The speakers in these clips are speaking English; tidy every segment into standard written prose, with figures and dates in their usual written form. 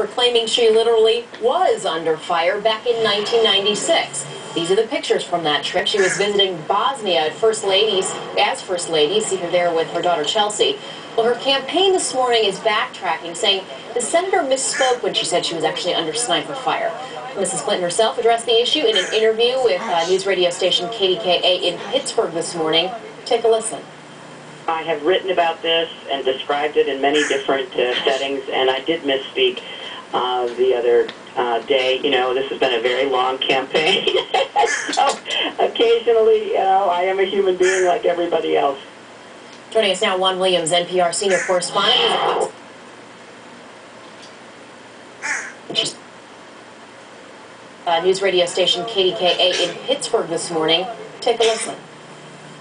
for claiming she literally was under fire back in 1996. These are the pictures from that trip. She was visiting Bosnia as First Lady. See her there with her daughter Chelsea. Well, her campaign this morning is backtracking, saying the senator misspoke when she said she was actually under sniper fire. Mrs. Clinton herself addressed the issue in an interview with news radio station KDKA in Pittsburgh this morning. Take a listen. I have written about this and described it in many different settings, and I did misspeak the other day. You know, this has been a very long campaign. So occasionally, I am a human being like everybody else. Joining us now, Juan Williams, NPR senior correspondent. News radio station KDKA in Pittsburgh this morning. Take a listen.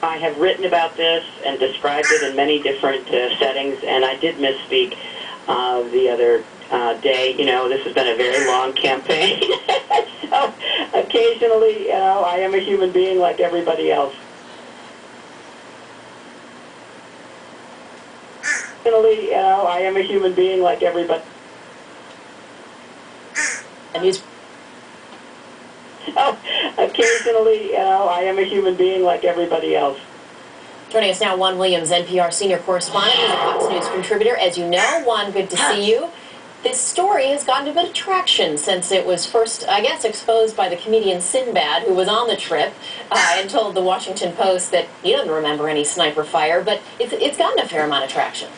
I have written about this and described it in many different settings, and I did misspeak the other day. You know, this has been a very long campaign. So occasionally, I am a human being like everybody else. Occasionally, I am a human being like everybody. Occasionally, I am a human being like everybody else. Joining us now, Juan Williams, NPR senior correspondent, who's a Fox News contributor. As you know, Juan, good to see you. This story has gotten a bit of traction since it was first, I guess, exposed by the comedian Sinbad, who was on the trip and told the Washington Post that he doesn't remember any sniper fire, but it's gotten a fair amount of traction.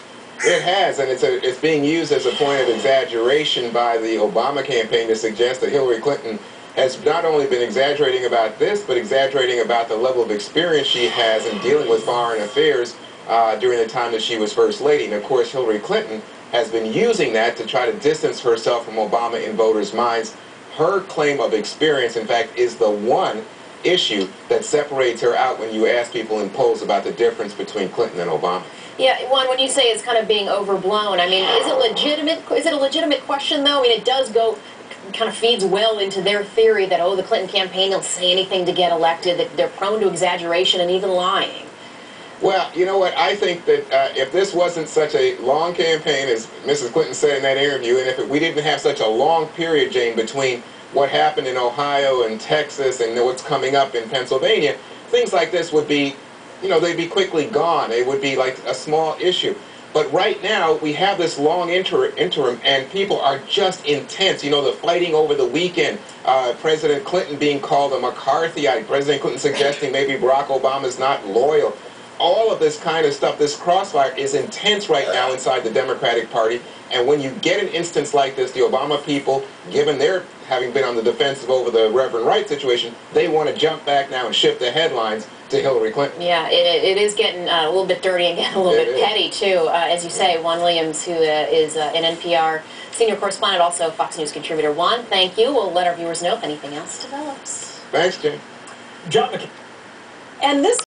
It has, and it's being used as a point of exaggeration by the Obama campaign to suggest that Hillary Clinton has not only been exaggerating about this, but exaggerating about the level of experience she has in dealing with foreign affairs during the time that she was First Lady. And of course, Hillary Clinton has been using that to try to distance herself from Obama in voters' minds. Her claim of experience, in fact, is the one issue that separates her out when you ask people in polls about the difference between Clinton and Obama. Yeah, Juan, when you say it's kind of being overblown, I mean, is it legitimate? Is it a legitimate question, though? I mean, it does go, kind of feeds well into their theory that, oh, the Clinton campaign will say anything to get elected, that they're prone to exaggeration and even lying. Well, you know what, I think that if this wasn't such a long campaign, as Mrs. Clinton said in that interview, and if we didn't have such a long period, Jane, between what happened in Ohio and Texas and what's coming up in Pennsylvania, things like this would be, you know, they'd be quickly gone. They would be like a small issue. But right now, we have this long interim, and people are just intense. You know, the fighting over the weekend, President Clinton being called a McCarthyite, President Clinton suggesting maybe Barack Obama's not loyal. All of this kind of stuff, this crossfire is intense right now inside the Democratic Party. And when you get an instance like this, the Obama people, given their having been on the defensive over the Reverend Wright situation, they want to jump back now and shift the headlines to Hillary Clinton. Yeah, it is getting a little bit dirty and getting a little bit petty, too. As you say, Juan Williams, who is an NPR senior correspondent, also Fox News contributor. Juan, thank you. We'll let our viewers know if anything else develops. Thanks, Jim. And this